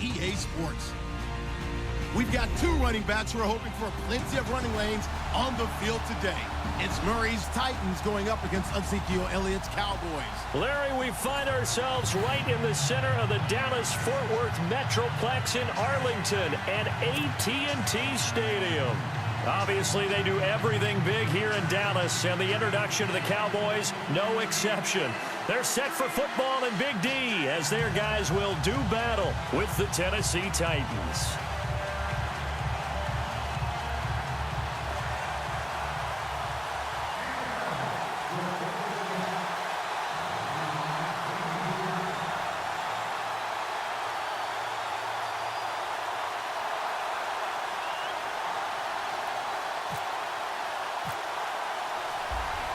EA Sports. We've got two running backs who are hoping for plenty of running lanes on the field today. It's Murray's Titans going up against Ezekiel Elliott's Cowboys. Larry, we find ourselves right in the center of the Dallas-Fort Worth Metroplex in Arlington at AT&T Stadium. Obviously, they do everything big here in Dallas, and the introduction to the Cowboys, no exception. They're set for football in Big D as their guys will do battle with the Tennessee Titans.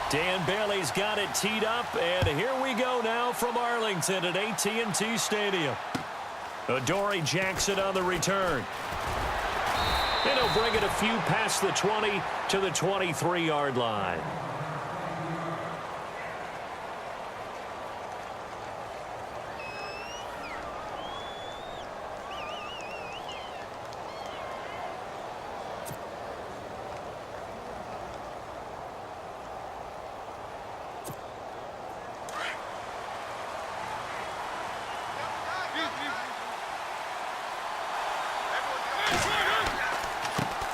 Dan Bailey's got it teed up, and here we go now from Arlington at AT&T Stadium. Adoree Jackson on the return. And he'll bring it a few past the 20 to the 23-yard line.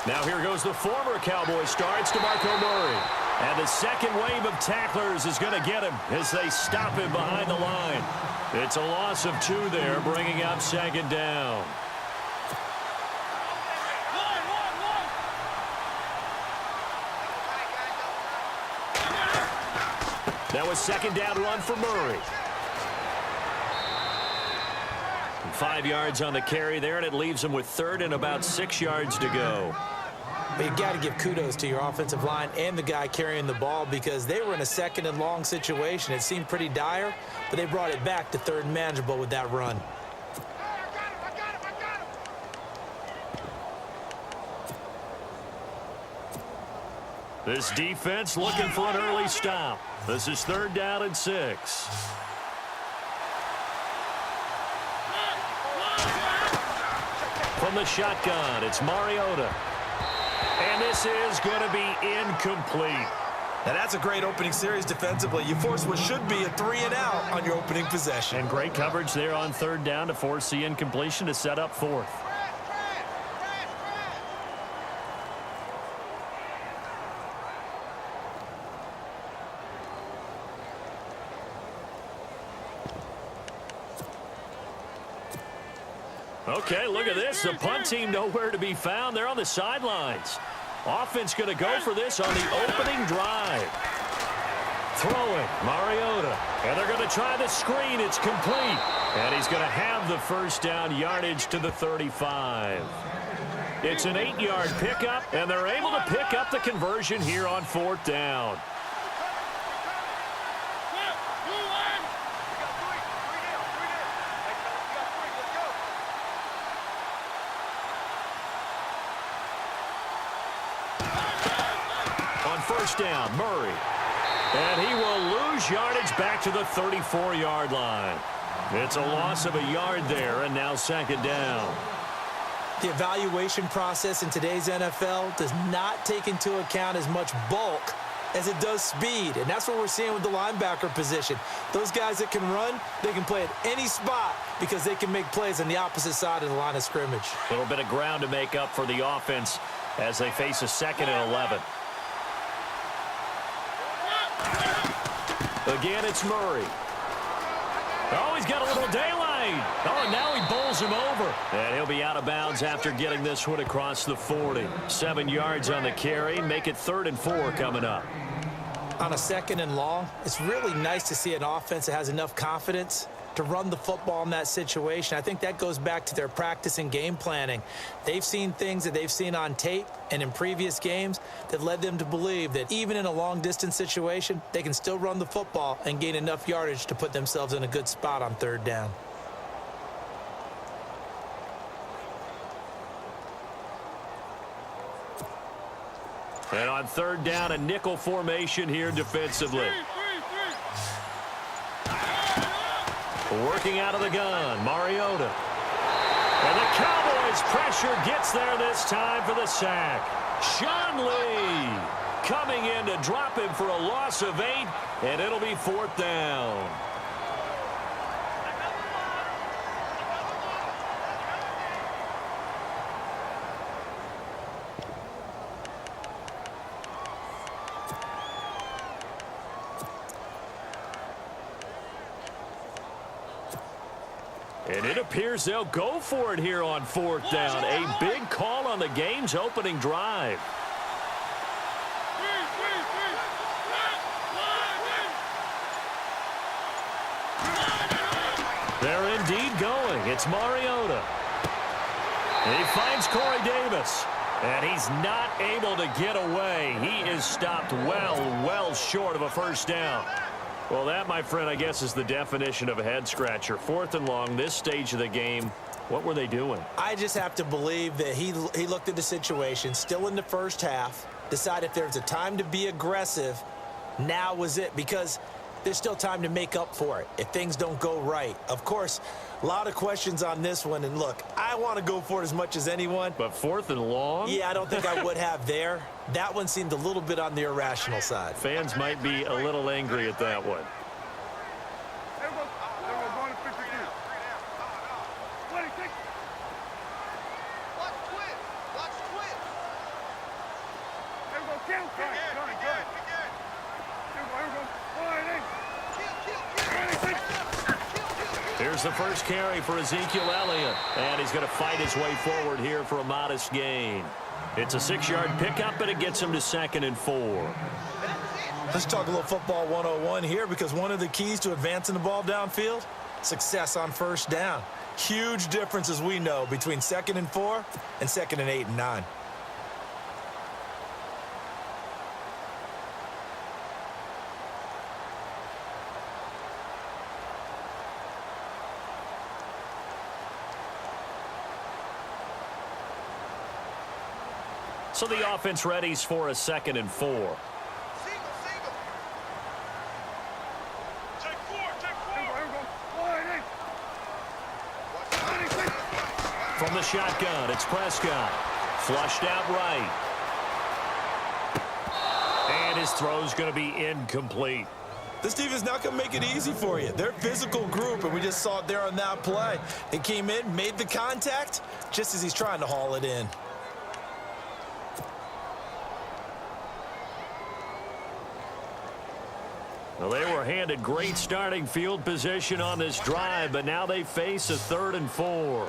Now here goes the former Cowboy star. It's DeMarco Murray. And the second wave of tacklers is going to get him as they stop him behind the line. It's a loss of 2 there, bringing up second down. That was second down run for Murray. 5 yards on the carry there, and it leaves him with third and about 6 yards to go. But you've got to give kudos to your offensive line and the guy carrying the ball because they were in a second and long situation. It seemed pretty dire, but they brought it back to third and manageable with that run. This defense looking for an early stop. This is third down and 6. From the shotgun, it's Mariota. And this is going to be incomplete. Now that's a great opening series defensively. You force what should be a 3-and-out on your opening possession. And great coverage there on third down to force the incompletion to set up fourth. Okay, look at this. The punt team nowhere to be found. They're on the sidelines. Offense going to go for this on the opening drive. Throwing, Mariota. And they're going to try the screen. It's complete. And he's going to have the first down yardage to the 35. It's an 8-yard pickup, and they're able to pick up the conversion here on fourth down. First down, Murray. And he will lose yardage back to the 34-yard line. It's a loss of a yard there, and now second down. The evaluation process in today's NFL does not take into account as much bulk as it does speed, and that's what we're seeing with the linebacker position. Those guys that can run, they can play at any spot because they can make plays on the opposite side of the line of scrimmage. A little bit of ground to make up for the offense as they face a 2nd and 11. Again, it's Murray. Oh, he's got a little daylight. Oh, and now he bowls him over. And he'll be out of bounds after getting this one across the 40. 7 yards on the carry. Make it 3rd and 4 coming up. On a 2nd and long, it's really nice to see an offense that has enough confidence to run the football in that situation. I think that goes back to their practice and game planning. They've seen things that they've seen on tape and in previous games that led them to believe that even in a long-distance situation, they can still run the football and gain enough yardage to put themselves in a good spot on third down. And on third down, a nickel formation here defensively. Working out of the gun, Mariota. As pressure gets there this time for the sack. Sean Lee coming in to drop him for a loss of 8, and it'll be 4th down. And it appears they'll go for it here on 4th down. A big call on the game's opening drive. They're indeed going. It's Mariota. And he finds Corey Davis. And he's not able to get away. He is stopped well short of a first down. Well, that, my friend, I guess is the definition of a head-scratcher. 4th and long, this stage of the game. What were they doing? I just have to believe that he looked at the situation, still in the first half, decided if there's a time to be aggressive, now was it, because there's still time to make up for it if things don't go right. Of course, a lot of questions on this one, and look, I want to go for it as much as anyone. But 4th and long? Yeah, I don't think I would have there. That one seemed a little bit on the irrational side. Fans might be a little angry at that one. Here's the first carry for Ezekiel Elliott, and he's going to fight his way forward here for a modest gain. It's a 6-yard pickup, and it gets him to 2nd and 4. Let's talk a little football 101 here, because one of the keys to advancing the ball downfield, success on first down. Huge difference, as we know, between 2nd and 4 and 2nd and 8 and 9. So the offense readies for a 2nd and 4. From the shotgun, it's Prescott. Flushed out right. And his throw's going to be incomplete. This team is not going to make it easy for you. They're a physical group, and we just saw it there on that play. They came in, made the contact, just as he's trying to haul it in. Well, they were handed great starting field position on this drive, but now they face a 3rd and 4.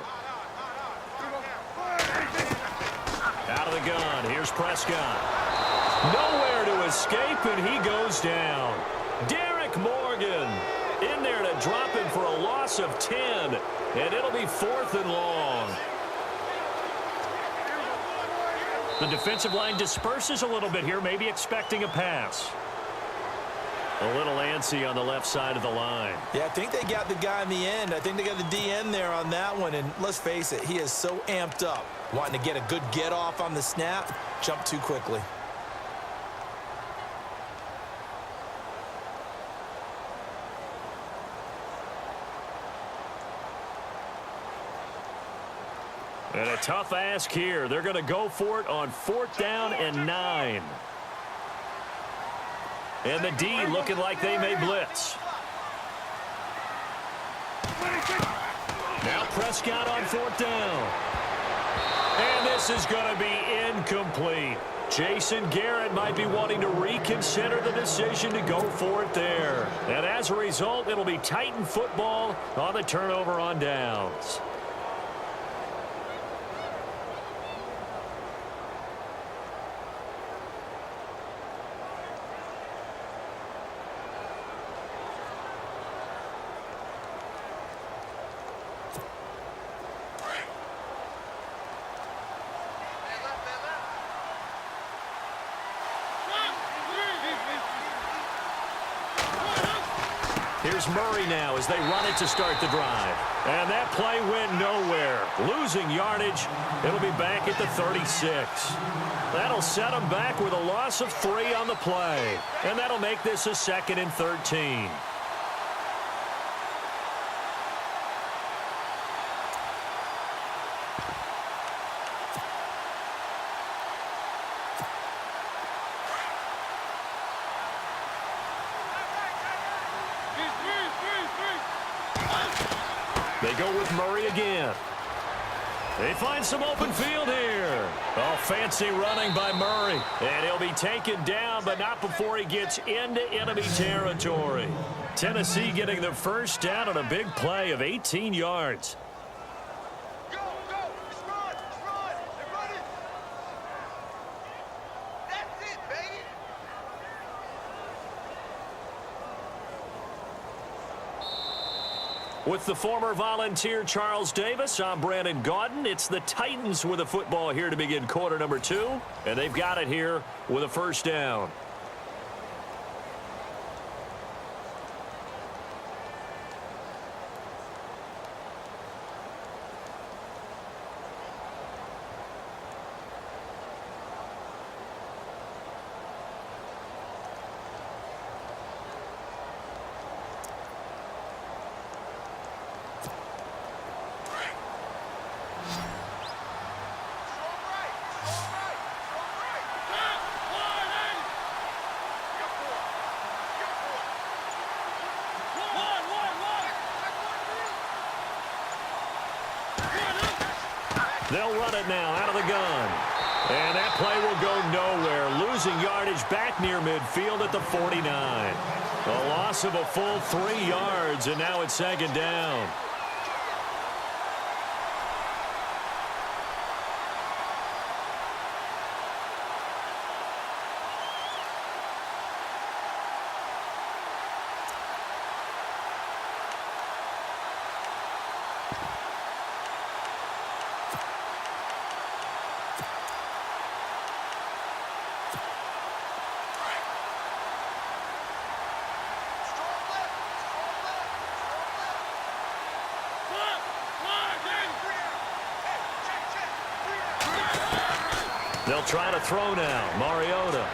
Out of the gun, here's Prescott. Nowhere to escape, and he goes down. Derek Morgan in there to drop him for a loss of 10, and it'll be 4th and long. The defensive line disperses a little bit here, maybe expecting a pass. A little antsy on the left side of the line. Yeah, I think they got the guy in the end. I think they got the DN there on that one. And let's face it, he is so amped up, wanting to get a good get off on the snap, jump too quickly. And a tough ask here. They're going to go for it on 4th down and 9. And the D looking like they may blitz. Now Prescott on 4th down. And this is going to be incomplete. Jason Garrett might be wanting to reconsider the decision to go for it there. And as a result, it'll be Titan football on the turnover on downs. Here's Murray now as they run it to start the drive. And that play went nowhere. Losing yardage. It'll be back at the 36. That'll set them back with a loss of 3 on the play. And that'll make this a 2nd and 13. go with Murray again. They find some open field here. Oh, fancy running by Murray. And he'll be taken down, but not before he gets into enemy territory. Tennessee getting the first down on a big play of 18 yards. Go, go. Let's run. Let's run. They're running. That's it, baby. With the former Volunteer Charles Davis, I'm Brandon Gaudin. It's the Titans with a football here to begin quarter number 2, and they've got it here with a first down. They'll run it now out of the gun. And that play will go nowhere. Losing yardage back near midfield at the 49. A loss of a full 3 yards, and now it's second down. They'll try to throw now. Mariota.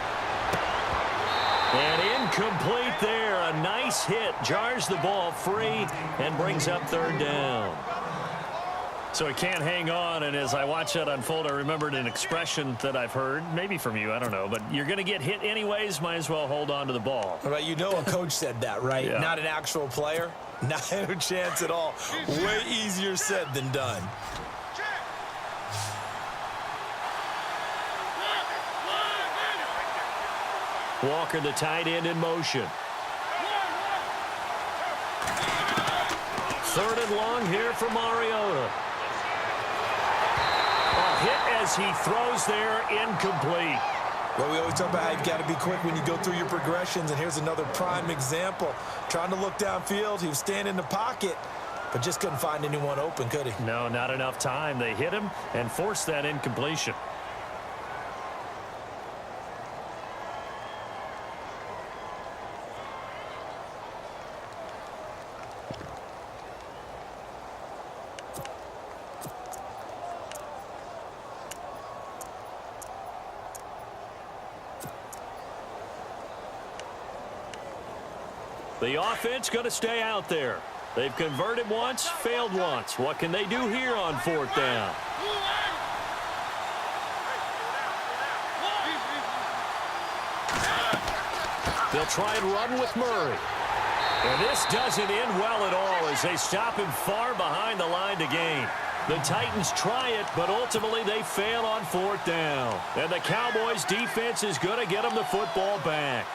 And incomplete there. A nice hit. Jars the ball free and brings up third down. So he can't hang on, and as I watch that unfold, I remembered an expression that I've heard, maybe from you, I don't know, but you're going to get hit anyways, might as well hold on to the ball. Right, you know a coach said that, right? Yeah. Not an actual player. Not a chance at all. Way easier said than done. Walker, the tight end, in motion. Third and long here for Mariota. A hit as he throws there, incomplete. Well, we always talk about how you've got to be quick when you go through your progressions, and here's another prime example. Trying to look downfield, he was standing in the pocket, but just couldn't find anyone open, could he? No, not enough time. They hit him and forced that incompletion. The offense going to stay out there. They've converted once, failed once. What can they do here on fourth down? They'll try and run with Murray. And this doesn't end well at all as they stop him far behind the line to gain. The Titans try it, but ultimately they fail on fourth down. And the Cowboys' defense is going to get them the football back.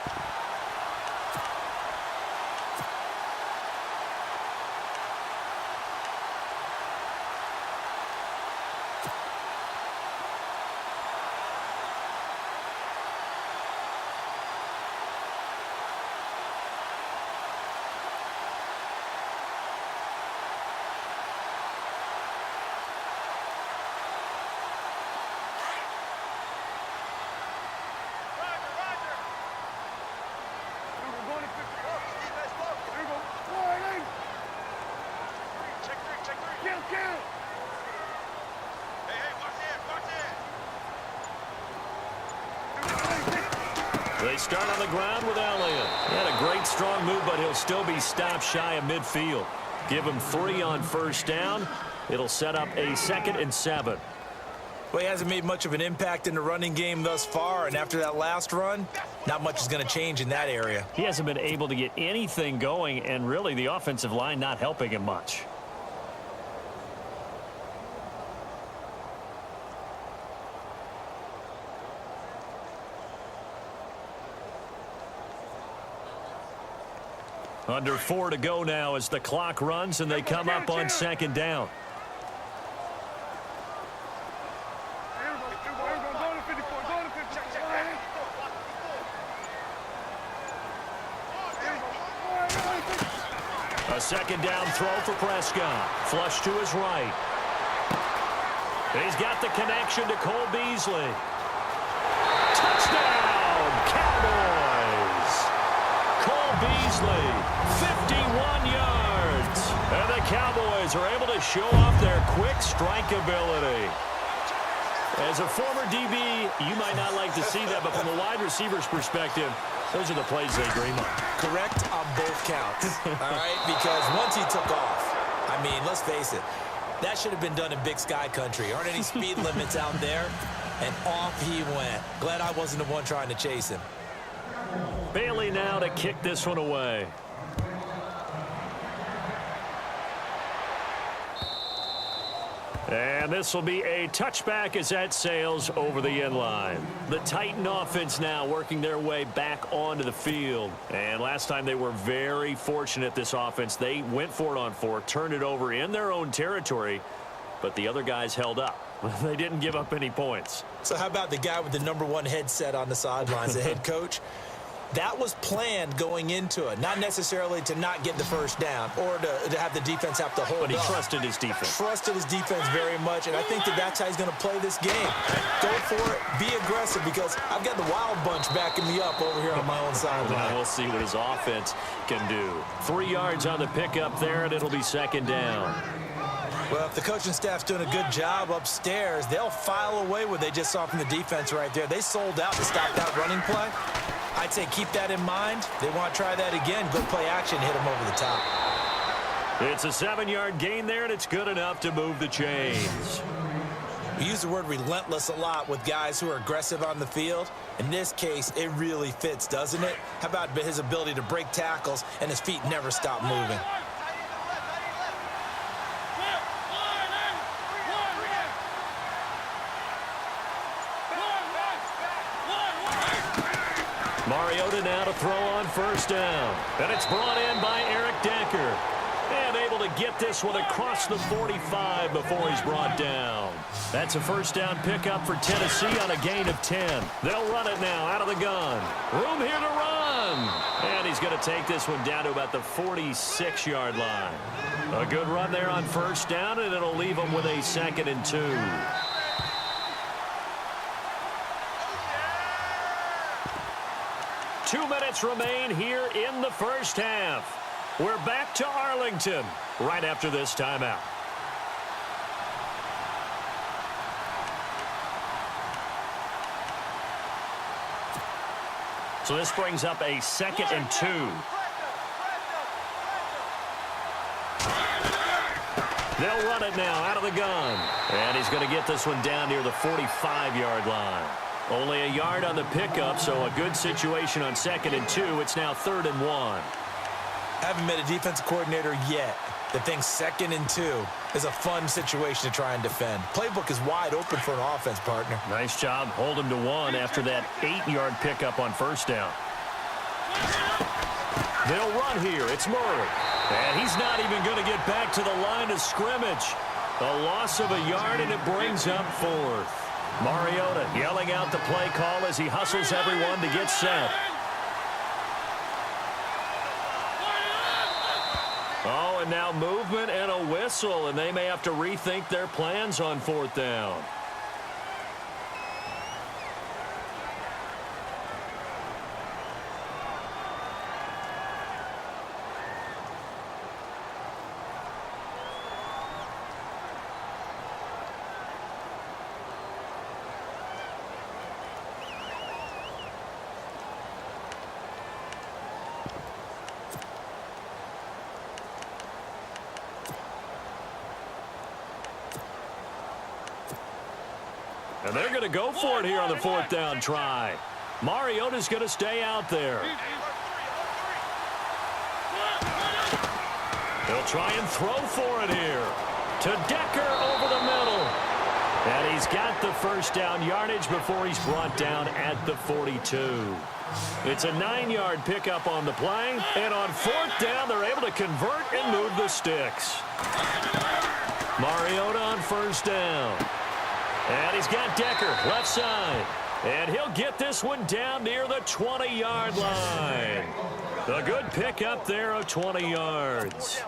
They start on the ground with Elliott. He had a great strong move, but he'll still be stopped shy of midfield. Give him 3 on first down. It'll set up a 2nd and 7. Well, he hasn't made much of an impact in the running game thus far, and after that last run, not much is going to change in that area. He hasn't been able to get anything going, and really the offensive line not helping him much. Under 4 to go now as the clock runs and they come up on second down. A second down throw for Prescott. Flush to his right. He's got the connection to Cole Beasley. Touchdown, Cowboys! Cole Beasley, 51 yards. And the Cowboys are able to show off their quick strike ability. As a former DB, you might not like to see that, but from a wide receiver's perspective, those are the plays they dream of. Correct on both counts, all right? Because once he took off, I mean, let's face it, that should have been done in Big Sky country. Aren't any speed limits out there? And off he went. Glad I wasn't the one trying to chase him. Bailey now to kick this one away. And this will be a touchback as that sails over the end line. The Titan offense now working their way back onto the field. And last time they were very fortunate, this offense. They went for it on 4, turned it over in their own territory, but the other guys held up. They didn't give up any points. So how about the guy with the #1 headset on the sidelines, the head coach? That was planned going into it, not necessarily to not get the first down or to have the defense have to hold up. But he trusted his defense. Trusted his defense very much, and I think that's how he's going to play this game. Go for it, be aggressive, because I've got the wild bunch backing me up over here on my own sideline. We'll see what his offense can do. 3 yards on the pickup there, and it'll be second down. Well, if the coaching staff's doing a good job upstairs, they'll file away what they just saw from the defense right there. They sold out to stop that running play. I'd say keep that in mind. They want to try that again. Go play action, hit them over the top. It's a 7-yard gain there, and it's good enough to move the chains. We use the word relentless a lot with guys who are aggressive on the field. In this case, it really fits, doesn't it? How about his ability to break tackles and his feet never stop moving? Mariota now to throw on first down. And it's brought in by Eric Decker. And able to get this one across the 45 before he's brought down. That's a first down pickup for Tennessee on a gain of 10. They'll run it now out of the gun. Room here to run. And he's going to take this one down to about the 46-yard line. A good run there on first down, and it'll leave him with a 2nd and 2. Two minutes remain here in the first half. We're back to Arlington right after this timeout. So this brings up a 2nd and 2. They'll run it now out of the gun. And he's going to get this one down near the 45-yard line. Only a yard on the pickup, so a good situation on 2nd and 2. It's now 3rd and 1. Haven't met a defensive coordinator yet that thinks 2nd and 2 is a fun situation to try and defend. Playbook is wide open for an offense, partner. Nice job. Hold him to 1 after that 8-yard pickup on first down. They'll run here. It's Murray. And he's not even going to get back to the line of scrimmage. A loss of a yard, and it brings up 4th. Mariota yelling out the play call as he hustles everyone to get set. Oh, and now movement and a whistle, and they may have to rethink their plans on 4th down. And they're going to go for it here on the 4th down try. Mariota's going to stay out there. They'll try and throw for it here. To Decker over the middle. And he's got the first down yardage before he's brought down at the 42. It's a 9-yard pickup on the play, and on fourth down, they're able to convert and move the sticks. Mariota on first down. And he's got Decker left side. And he'll get this one down near the 20-yard line. A good pickup there of 20 yards.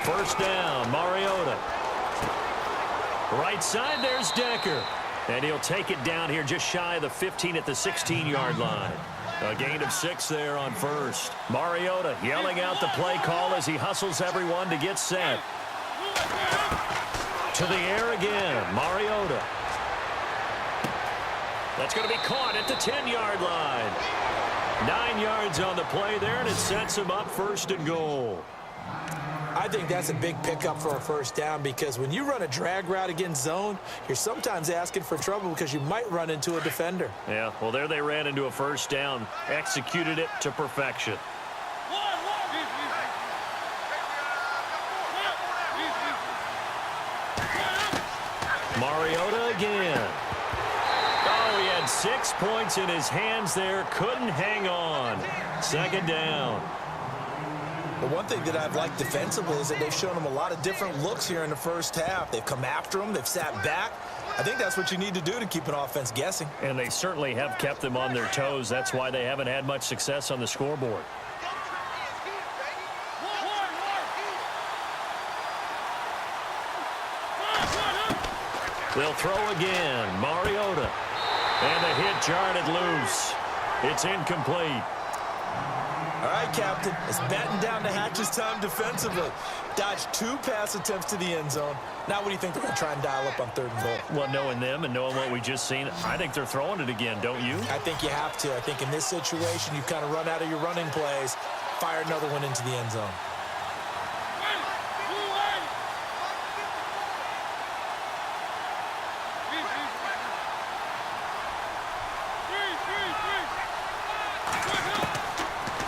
First down, Mariota. Right side, there's Decker. And he'll take it down here just shy of the 15 at the 16-yard line. A gain of 6 there on first. Mariota yelling out the play call as he hustles everyone to get set. To the air again, Mariota. That's going to be caught at the 10-yard line. 9 yards on the play there, and it sets him up first and goal. I think that's a big pickup for a first down because when you run a drag route against zone, you're sometimes asking for trouble because you might run into a defender. Yeah, well, there they ran into a first down, executed it to perfection. Mariota again. Oh, he had 6 points in his hands there, couldn't hang on. Second down. But one thing that I've liked defensively is that they've shown him a lot of different looks here in the first half. They've come after him. They've sat back. I think that's what you need to do to keep an offense guessing. And they certainly have kept them on their toes. That's why they haven't had much success on the scoreboard. They'll throw again. Mariota. And the hit jarred it loose. It's incomplete. All right, Captain, it's batten down the hatches time defensively. Dodged 2 pass attempts to the end zone. Now what do you think they're going to try and dial up on 3rd and goal? Well, knowing them and knowing what we just seen, I think they're throwing it again, don't you? I think you have to. I think in this situation, you kind of run out of your running plays, fire another one into the end zone.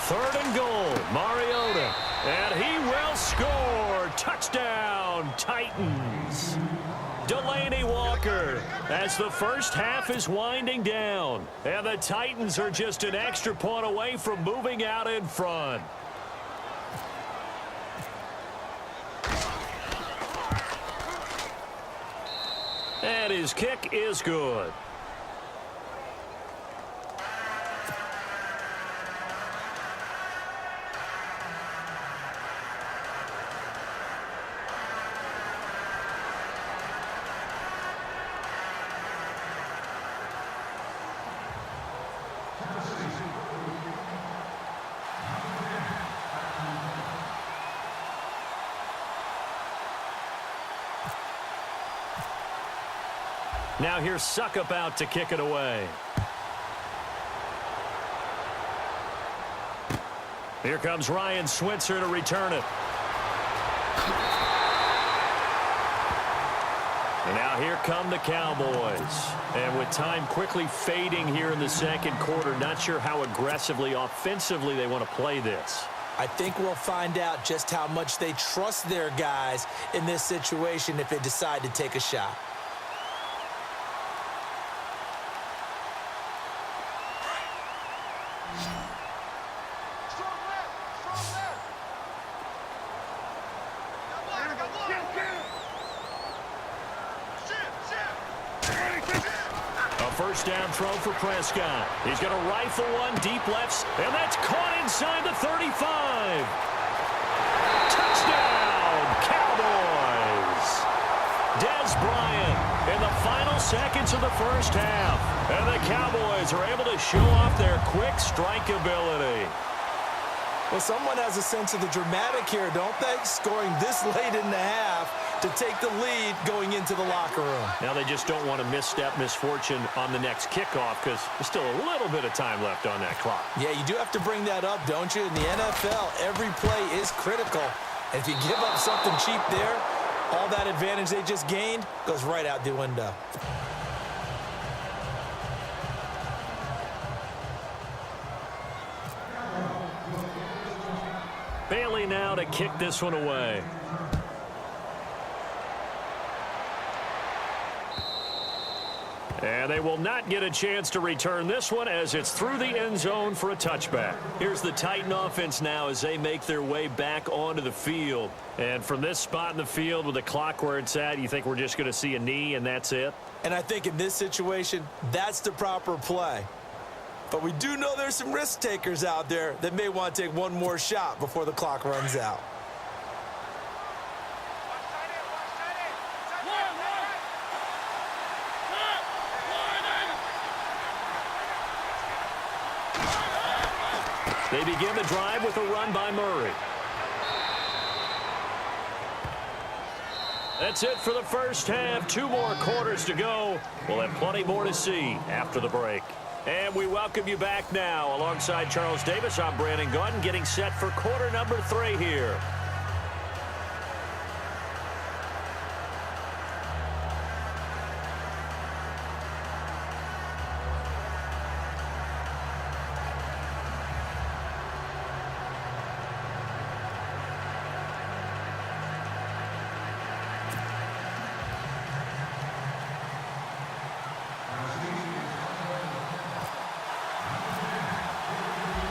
Third and goal, Mariota, and he will score. Touchdown, Titans. Delaney Walker as the first half is winding down, and the Titans are just an extra point away from moving out in front. And his kick is good. Now here's Suckup out to kick it away. Here comes Ryan Switzer to return it. And now here come the Cowboys. And with time quickly fading here in the second quarter, not sure how aggressively, offensively they want to play this. I think we'll find out just how much they trust their guys in this situation if they decide to take a shot. First down throw for Prescott. He's going to rifle one deep left, and that's caught inside the 35. Touchdown, Cowboys. Dez Bryant in the final seconds of the first half. And the Cowboys are able to show off their quick strike ability. Well, someone has a sense of the dramatic here, don't they? Scoring this late in the half to take the lead going into the locker room. Now they just don't want to misstep misfortune on the next kickoff because there's still a little bit of time left on that clock. Yeah, you do have to bring that up, don't you? In the NFL, every play is critical. And if you give up something cheap there, all that advantage they just gained goes right out the window. Bailey now to kick this one away. And they will not get a chance to return this one as it's through the end zone for a touchback. Here's the Titan offense now as they make their way back onto the field. And from this spot in the field with the clock where it's at, you think we're just going to see a knee and that's it? And I think in this situation, that's the proper play. But we do know there's some risk takers out there that may want to take one more shot before the clock runs out. They begin the drive with a run by Murray. That's it for the first half. 2 more quarters to go. We'll have plenty more to see after the break. And we welcome you back now. Alongside Charles Davis, I'm Brandon Gunn, getting set for quarter number 3 here.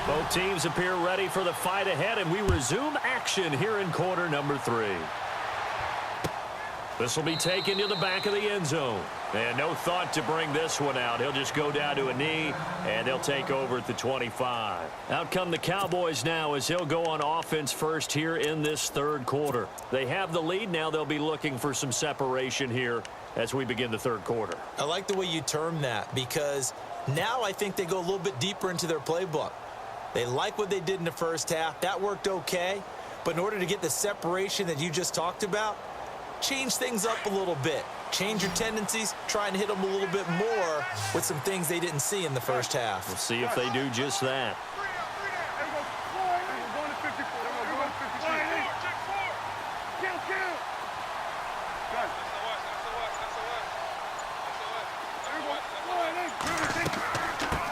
Both teams appear ready for the fight ahead, and we resume action here in quarter number 3. This will be taken to the back of the end zone. And no thought to bring this one out. He'll just go down to a knee, and they'll take over at the 25. Out come the Cowboys now as he'll go on offense first here in this third quarter. They have the lead. Now they'll be looking for some separation here as we begin the third quarter. I like the way you term that because now I think they go a little bit deeper into their playbook. They like what they did in the first half. That worked okay. But in order to get the separation that you just talked about, change things up a little bit. Change your tendencies, try and hit them a little bit more with some things they didn't see in the first half. We'll see if they do just that.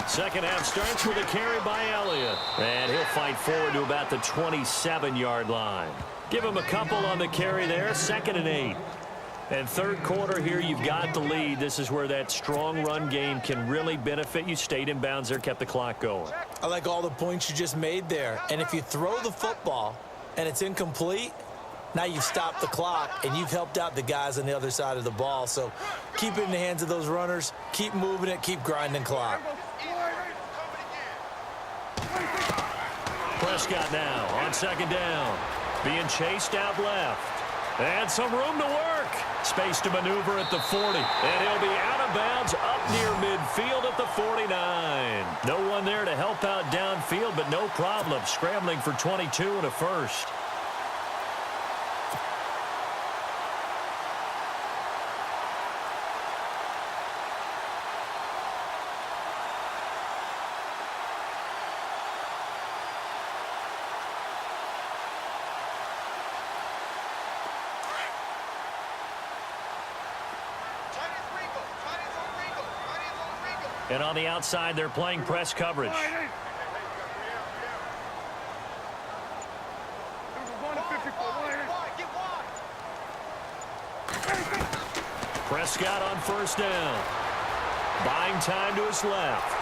Second half starts with a carry by Elliott. And he'll fight forward to about the 27-yard line. Give him a couple on the carry there. 2nd and 8. And third quarter here, you've got the lead. This is where that strong run game can really benefit you. Stayed in bounds there, kept the clock going. I like all the points you just made there. And if you throw the football and it's incomplete, now you've stopped the clock and you've helped out the guys on the other side of the ball. So keep it in the hands of those runners. Keep moving it. Keep grinding clock. Prescott now on 2nd down. Being chased out left. And some room to work. Space to maneuver at the 40. And he'll be out of bounds up near midfield at the 49. No one there to help out downfield, but no problem. Scrambling for 22 and a first. And on the outside, they're playing press coverage. Prescott on 1st down. Buying time to his left.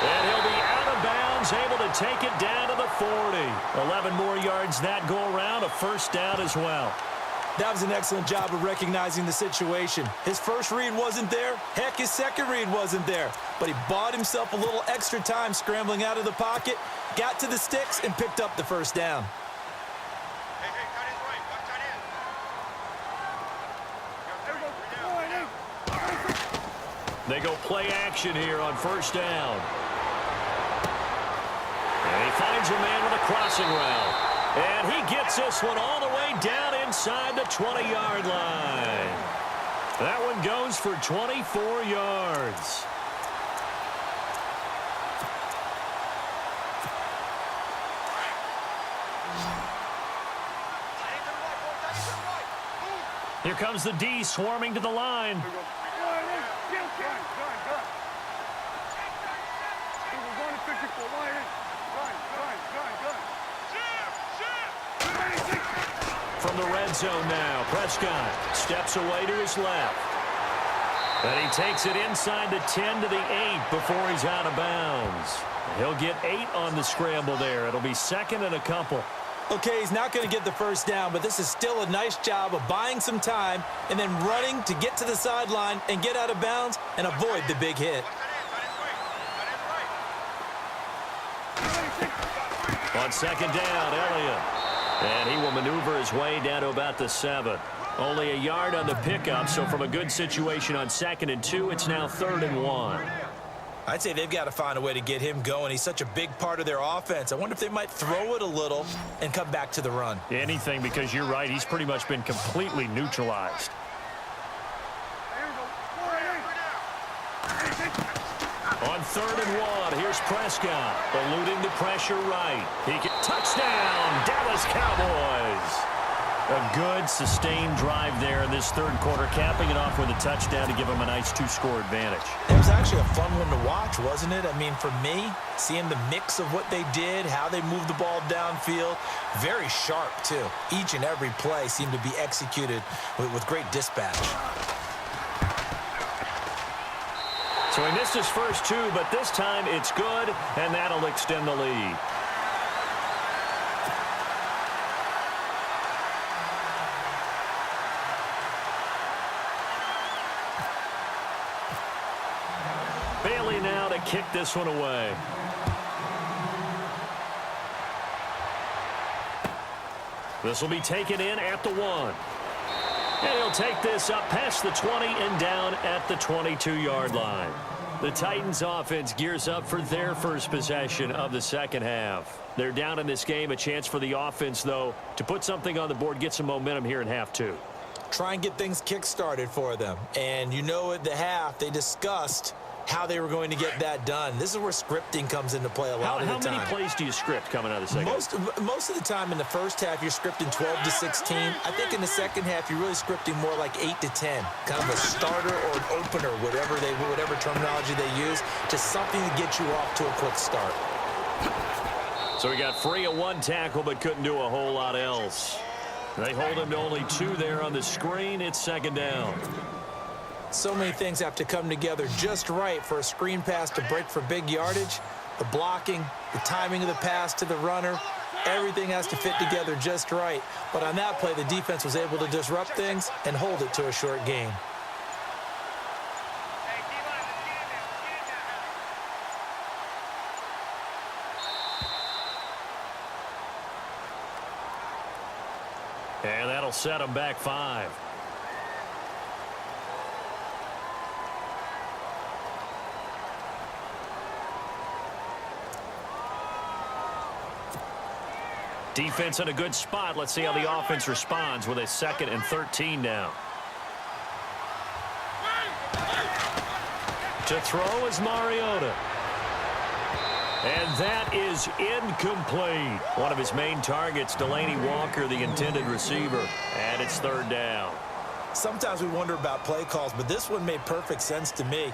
And he'll be out of bounds, able to take it down to the 40. 11 more yards that go around, a 1st down as well. That was an excellent job of recognizing the situation. His first read wasn't there. Heck, his second read wasn't there. But he bought himself a little extra time scrambling out of the pocket, got to the sticks, and picked up the 1st down. They go play action here on 1st down. And he finds a man with a crossing route. And he gets this one all the way down inside the 20-yard line. That one goes for 24 yards. Here comes the D swarming to the line. From the red zone now, Prescott steps away to his left. And he takes it inside the 10 to the 8 before he's out of bounds. He'll get 8 on the scramble there. It'll be second and a couple. Okay, he's not going to get the first down, but this is still a nice job of buying some time and then running to get to the sideline and get out of bounds and avoid the big hit. On second down, Elliott. And he will maneuver his way down to about the 7. Only a yard on the pickup, so from a good situation on 2nd and 2, it's now 3rd and 1. I'd say they've got to find a way to get him going. He's such a big part of their offense. I wonder if they might throw it a little and come back to the run. Anything, because you're right. He's pretty much been completely neutralized. On 3rd and 1, here's Prescott, eluding the pressure right. Touchdown, Dallas Cowboys. A good, sustained drive there in this third quarter, capping it off with a touchdown to give them a nice 2-score advantage. It was actually a fun one to watch, wasn't it? I mean, for me, seeing the mix of what they did, how they moved the ball downfield, very sharp, too. Each and every play seemed to be executed with great dispatch. So he missed his first 2, but this time it's good, and that'll extend the lead. Bailey now to kick this one away. This will be taken in at the 1. And he'll take this up past the 20 and down at the 22-yard line. The Titans offense gears up for their first possession of the second half. They're down in this game. A chance for the offense, though, to put something on the board, get some momentum here in half 2. Try and get things kick-started for them. And you know at the half, they discussed how they were going to get that done. This is where scripting comes into play a lot of the time. How many plays do you script coming out of the second half? Most of the time in the first half, you're scripting 12 to 16. I think in the second half, you're really scripting more like 8 to 10. Kind of a starter or an opener, whatever terminology they use, just something to get you off to a quick start. So he got free of 1 tackle, but couldn't do a whole lot else. They hold him to only 2 there on the screen. It's second down. So many things have to come together just right for a screen pass to break for big yardage. The blocking, the timing of the pass to the runner, everything has to fit together just right. But on that play, the defense was able to disrupt things and hold it to a short gain. And that'll set them back 5. Defense in a good spot. Let's see how the offense responds with a 2nd and 13 now. To throw is Mariota. And that is incomplete. One of his main targets, Delaney Walker, the intended receiver. And it's 3rd down. Sometimes we wonder about play calls, but this one made perfect sense to me.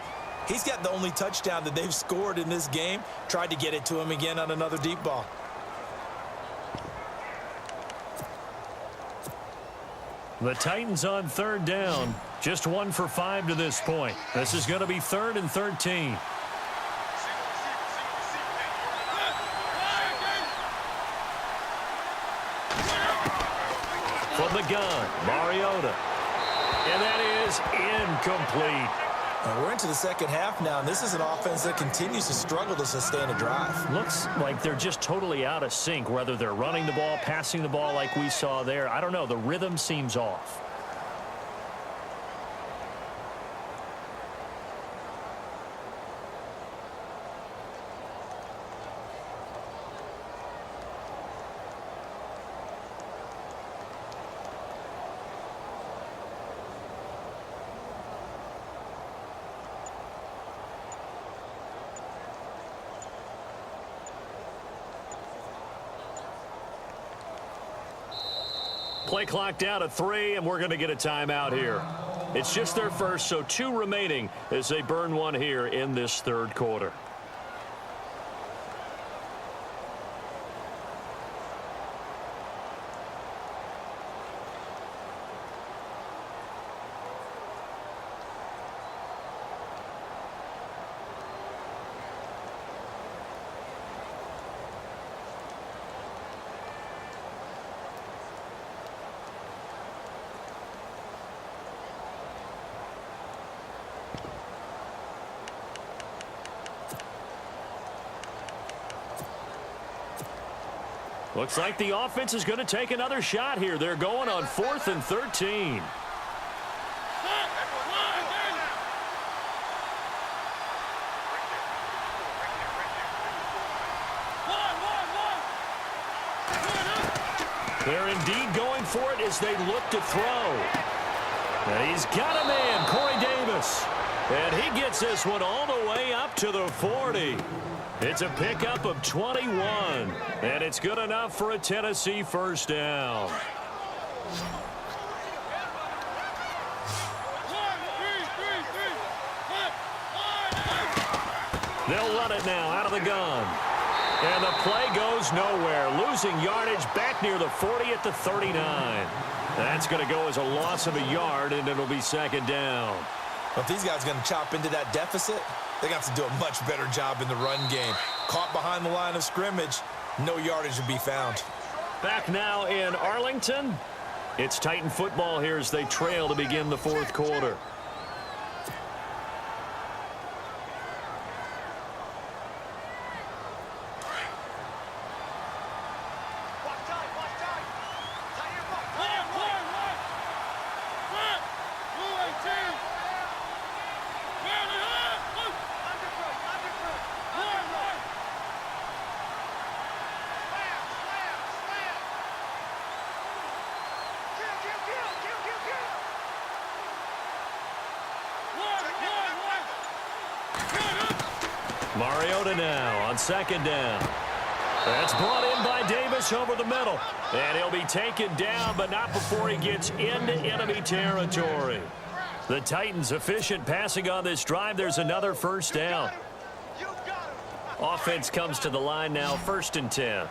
He's got the only touchdown that they've scored in this game. Tried to get it to him again on another deep ball. The Titans on 3rd down. Just 1 for 5 to this point. This is going to be 3rd and 13. From the gun, Mariota. And that is incomplete. We're into the second half now, and this is an offense that continues to struggle to sustain a drive. Looks like they're just totally out of sync, whether they're running the ball, passing the ball like we saw there. I don't know. The rhythm seems off. Play clock down to 3, and we're going to get a timeout here. It's just their first, so 2 remaining as they burn one here in this third quarter. Looks like the offense is going to take another shot here. They're going on 4th and 13. They're indeed going for it as they look to throw. And he's got a man, Corey Davis. And he gets this one all the way up to the 40. It's a pickup of 21, and it's good enough for a Tennessee first down. They'll run it now out of the gun. And the play goes nowhere, losing yardage back near the 40 at the 39. That's going to go as a loss of a yard, and it'll be second down. Well, if these guys are going to chop into that deficit, they got to do a much better job in the run game. Caught behind the line of scrimmage, no yardage to be found. Back now in Arlington. It's Titan football here as they trail to begin the fourth quarter. Mariota now on second down. That's brought in by Davis over the middle. And he'll be taken down, but not before he gets into enemy territory. The Titans efficient passing on this drive. There's another first down. Offense comes to the line now, 1st and 10.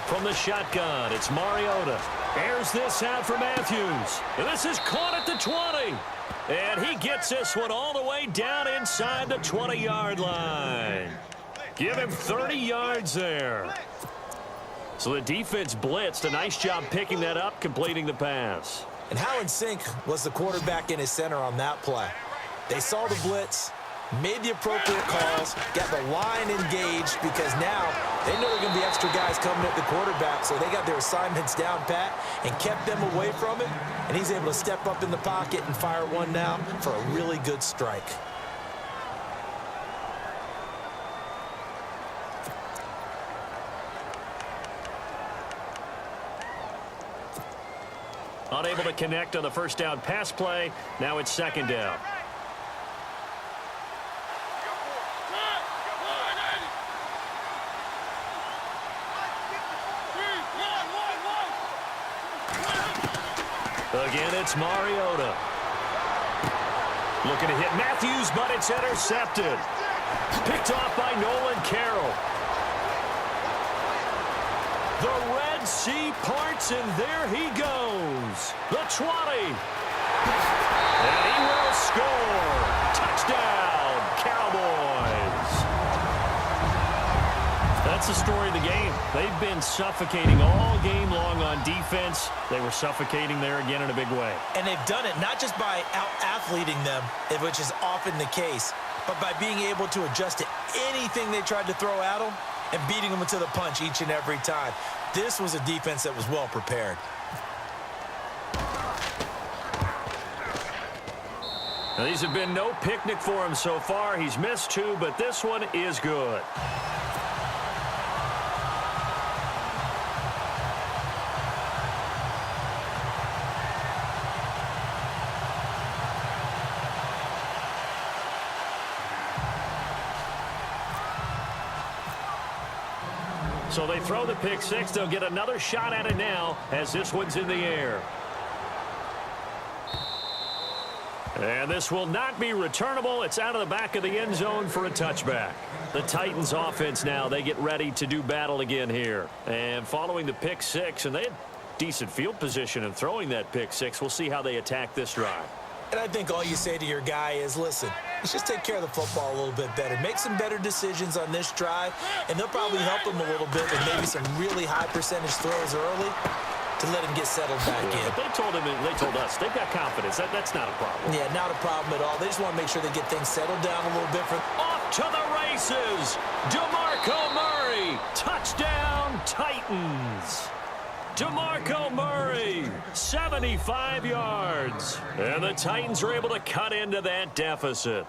From the shotgun, it's Mariota. Airs this out for Matthews. This is caught at the 20. And he gets this one all the way down inside the 20-yard line. Give him 30 yards there. So the defense blitzed. A nice job picking that up, completing the pass. And how in sync was the quarterback in his center on that play? They saw the blitz, made the appropriate calls, got the line engaged because now they know there are going to be extra guys coming at the quarterback, so they got their assignments down pat and kept them away from him, and he's able to step up in the pocket and fire one now for a really good strike. Unable to connect on the first down pass play. Now it's second down. Again, it's Mariota. Looking to hit Matthews, but it's intercepted. Picked off by Nolan Carroll. The Red Sea parts, and there he goes. The 20. And he will score. Touchdown, Cowboys. That's the story of the game. They've been suffocating all game long on defense. They were suffocating there again in a big way. And they've done it not just by out-athleting them, which is often the case, but by being able to adjust to anything they tried to throw at them and beating them to the punch each and every time. This was a defense that was well prepared. Now, these have been no picnic for him so far. He's missed 2, but this one is good. So they throw the pick six. They'll get another shot at it now as this one's in the air. And this will not be returnable. It's out of the back of the end zone for a touchback. The Titans offense now, they get ready to do battle again here. And following the pick six, and they had decent field position in throwing that pick six. We'll see how they attack this drive. And I think all you say to your guy is, listen, let's just take care of the football a little bit better. Make some better decisions on this drive, and they'll probably help him a little bit with maybe some really high percentage throws early to let him get settled back in. But they told us, they've got confidence. That's not a problem. Yeah, not a problem at all. They just want to make sure they get things settled down a little bit. Off to the races. DeMarco Murray. Touchdown, Titans. DeMarco Murray, 75 yards. And the Titans are able to cut into that deficit.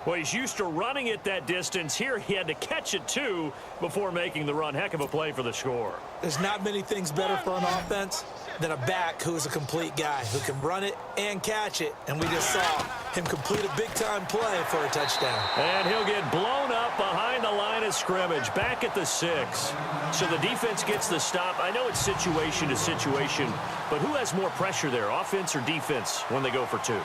Well, he's used to running it that distance. Here he had to catch it, too, before making the run. Heck of a play for the score. There's not many things better for an offense than a back who is a complete guy who can run it and catch it. And we just saw him complete a big-time play for a touchdown. And he'll get blown up behind the line of scrimmage, back at the 6. So the defense gets the stop. I know it's situation to situation, but who has more pressure there, offense or defense, when they go for 2?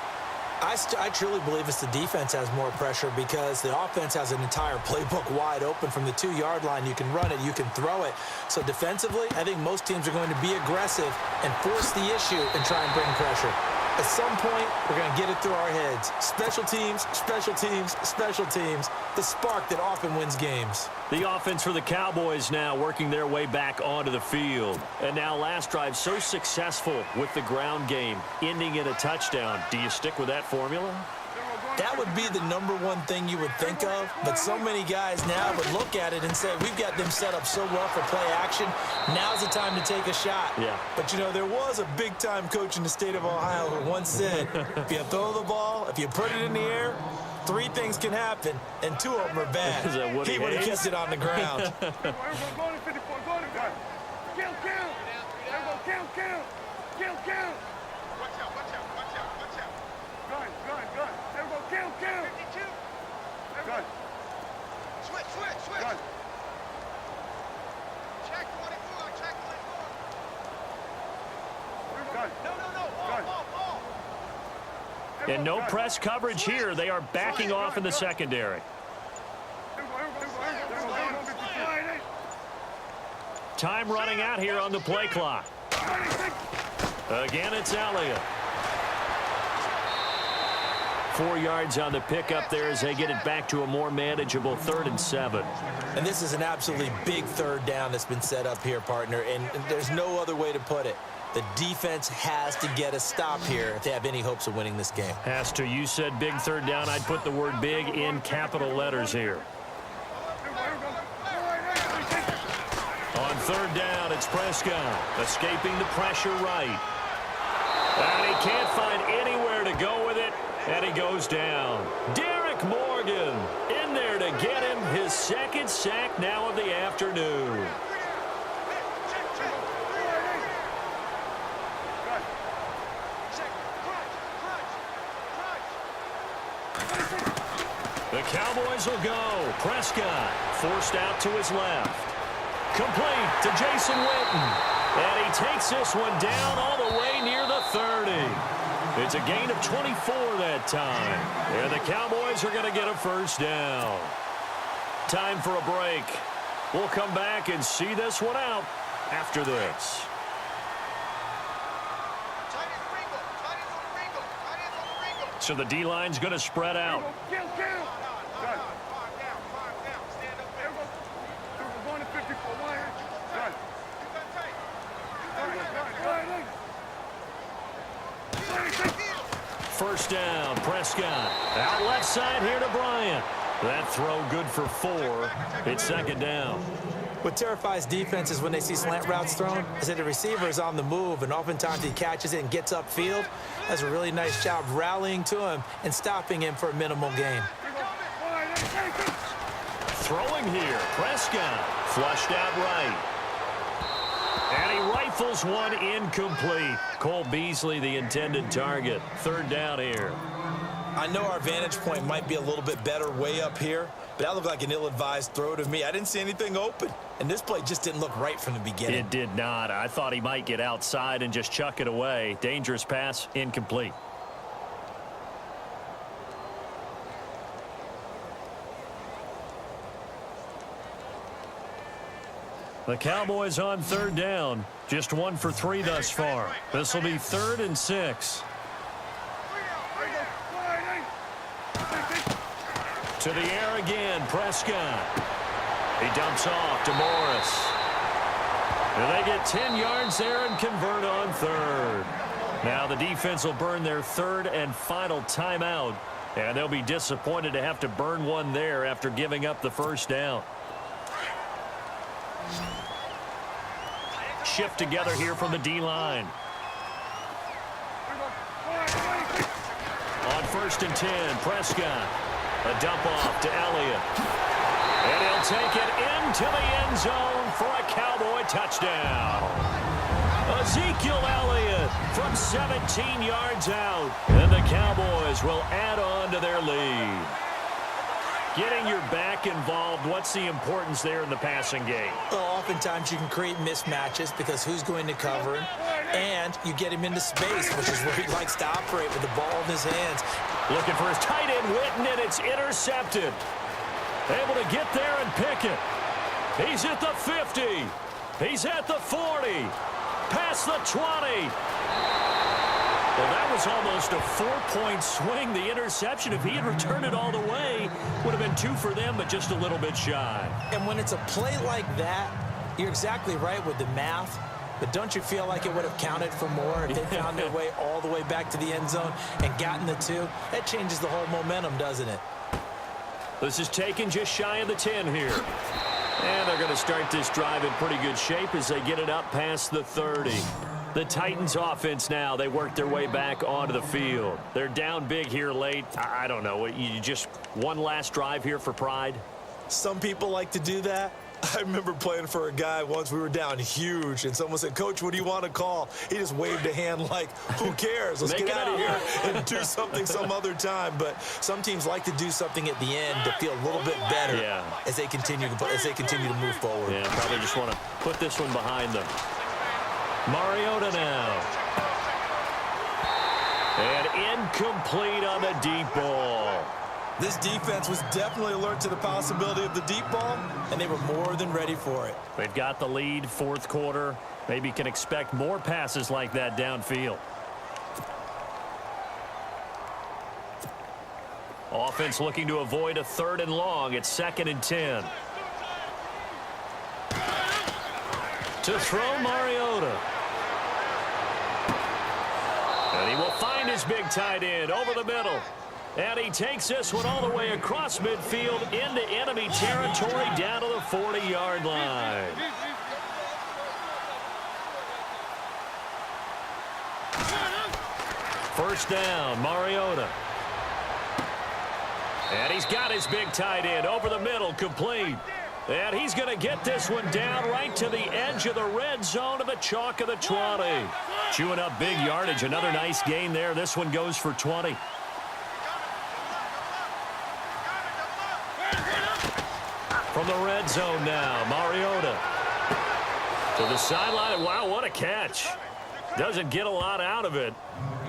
I truly believe it's the defense has more pressure because the offense has an entire playbook wide open from the 2-yard line. You can run it, you can throw it. So defensively, I think most teams are going to be aggressive and force the issue and try and bring pressure. At some point, we're going to get it through our heads. Special teams, special teams, special teams. The spark that often wins games. The offense for the Cowboys now working their way back onto the field. And now last drive so successful with the ground game, ending in a touchdown. Do you stick with that formula? That would be the #1 thing you would think of, but so many guys now would look at it and say, we've got them set up so well for play action. Now's the time to take a shot. Yeah. But, you know, there was a big-time coach in the state of Ohio who once said, if you throw the ball, if you put it in the air, 3 things can happen, and 2 of them are bad. Is that Woody He would have Hayes? kept it on the ground. Switch. Check 24, check 24. No. Ball. And no press coverage here. They are backing off in the secondary. Time running out here on the play clock. Again, it's Elliott. 4 yards on the pickup there as they get it back to a more manageable 3rd and 7. And this is an absolutely big 3rd down that's been set up here, partner, and there's no other way to put it. The defense has to get a stop here if they have any hopes of winning this game. Has to. You said big 3rd down. I'd put the word big in capital letters here. On 3rd down, it's Prescott escaping the pressure right. And he can't find anywhere to go with it, and he goes down. Derek Morgan in there to get him his 2nd sack now of the afternoon. The Cowboys will go. Prescott forced out to his left. Complete to Jason Witten. And he takes this one down all the way near the 30. It's a gain of 24 that time. And the Cowboys are going to get a 1st down. Time for a break. We'll come back and see this one out after this. So the D-line's going to spread out. First down, Prescott. Out left side here to Bryant. That throw good for 4. It's 2nd down. What terrifies defenses when they see slant routes thrown is that the receiver is on the move, and oftentimes he catches it and gets upfield. Does a really nice job rallying to him and stopping him for a minimal gain. Throwing here, Prescott. Flushed out right. And he rifles one incomplete. Cole Beasley, the intended target. 3rd down here. I know our vantage point might be a little bit better way up here, but that looked like an ill-advised throw to me. I didn't see anything open, and this play just didn't look right from the beginning. It did not. I thought he might get outside and just chuck it away. Dangerous pass, incomplete. The Cowboys on third down. Just 1 for 3 thus far. This will be 3rd and 6. To the air again, Prescott. He dumps off to Morris. And they get 10 yards there and convert on 3rd. Now the defense will burn their 3rd and final timeout. And they'll be disappointed to have to burn one there after giving up the first down. Shift together here from the D-line. On 1st and 10, Prescott. A dump off to Elliott. And he'll take it into the end zone for a Cowboy touchdown. Ezekiel Elliott from 17 yards out. And the Cowboys will add on to their lead. Getting your back involved, what's the importance there in the passing game? Well, oftentimes you can create mismatches because who's going to cover him, and you get him into space, which is where he likes to operate with the ball in his hands. Looking for his tight end, Witten, and it's intercepted. Able to get there and pick it. He's at the 50. He's at the 40. Past the 20. Well, that was almost a 4-point swing. The interception, if he had returned it all the way, would have been 2 for them, but just a little bit shy. And when it's a play like that, you're exactly right with the math. But don't you feel like it would have counted for more if they found their way all the way back to the end zone and gotten the 2? That changes the whole momentum, doesn't it? This is taken just shy of the 10 here. And they're going to start this drive in pretty good shape as they get it up past the 30. The Titans offense now, they work their way back onto the field. They're down big here late. I don't know. You just one last drive here for pride? Some people like to do that. I remember playing for a guy once. We were down huge, and someone said, "Coach, what do you want to call?" He just waved a hand like, who cares? Let's get out of here and do something some other time. But some teams like to do something at the end to feel a little bit better as they continue to move forward. Yeah, probably just want to put this one behind them. Mariota now. And incomplete on the deep ball. This defense was definitely alert to the possibility of the deep ball, and they were more than ready for it. They've got the lead, 4th quarter. Maybe can expect more passes like that downfield. Offense looking to avoid a 3rd and long. It's 2nd and 10. To throw Mariota. And he will find his big tight end over the middle. And he takes this one all the way across midfield into enemy territory down to the 40-yard line. First down, Mariota. And he's got his big tight end over the middle, complete. And he's going to get this one down right to the edge of the red zone of the chalk of the 20. Chewing up big yardage. Another nice gain there. This one goes for 20. From the red zone now, Mariota. To the sideline. Wow, what a catch. Doesn't get a lot out of it,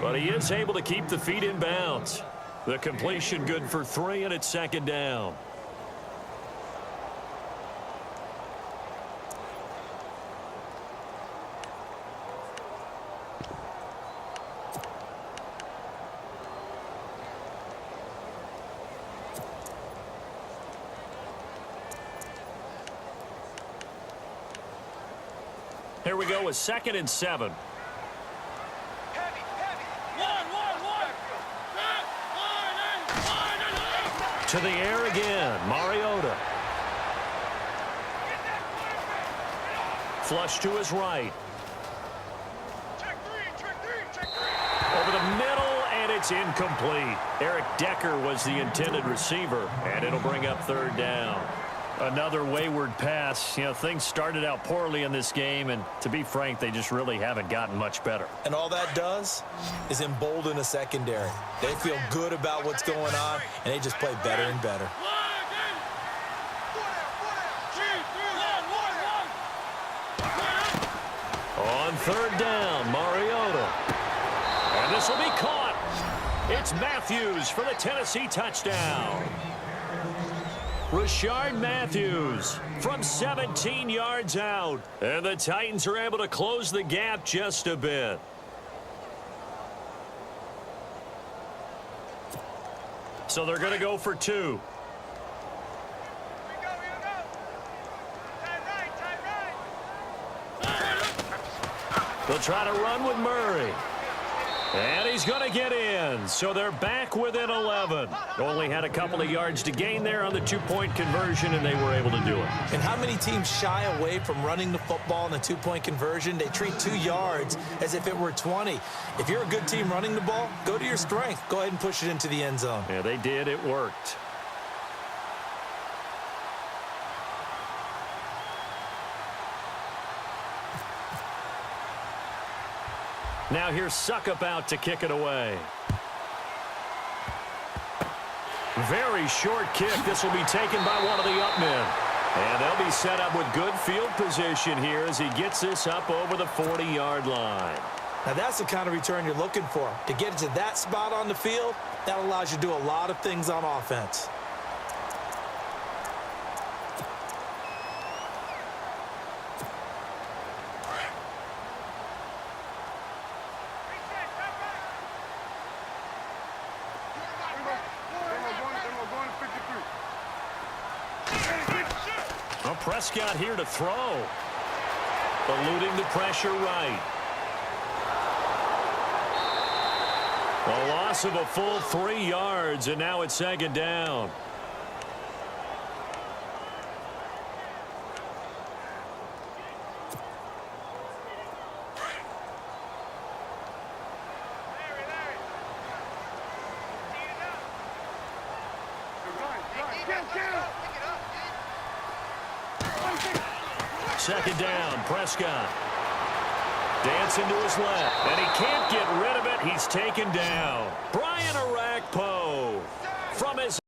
but he is able to keep the feet in bounds. The completion good for 3, and it's 2nd down. Here we go with 2nd and 7. To the air again, Mariota. Flush to his right. Over the middle, and it's incomplete. Eric Decker was the intended receiver, and it'll bring up 3rd down. Another wayward pass. You know, things started out poorly in this game, and to be frank, they just really haven't gotten much better. And all that does is embolden a secondary. They feel good about what's going on, and they just play better and better. On third down, Mariota. And this will be caught. It's Matthews for the Tennessee touchdown. Rashard Matthews from 17 yards out. And the Titans are able to close the gap just a bit. So they're going to go for 2. Here we go, here we go. Time right. They'll try to run with Murray. And he's going to get in. So they're back within 11. Only had a couple of yards to gain there on the two-point conversion, and they were able to do it. And how many teams shy away from running the football in the two-point conversion? They treat 2 yards as if it were 20. If you're a good team running the ball, go to your strength. Go ahead and push it into the end zone. Yeah, they did. It worked. Now here's Suckup out to kick it away. Very short kick. This will be taken by one of the up men. And they'll be set up with good field position here as he gets this up over the 40-yard line. Now that's the kind of return you're looking for. To get it to that spot on the field, that allows you to do a lot of things on offense. Well, Prescott here to throw. Eluding the pressure right. A loss of a full 3 yards, and now it's second down. Second down, Prescott. Dancing to his left, and he can't get rid of it. He's taken down. Brian Arakpo from his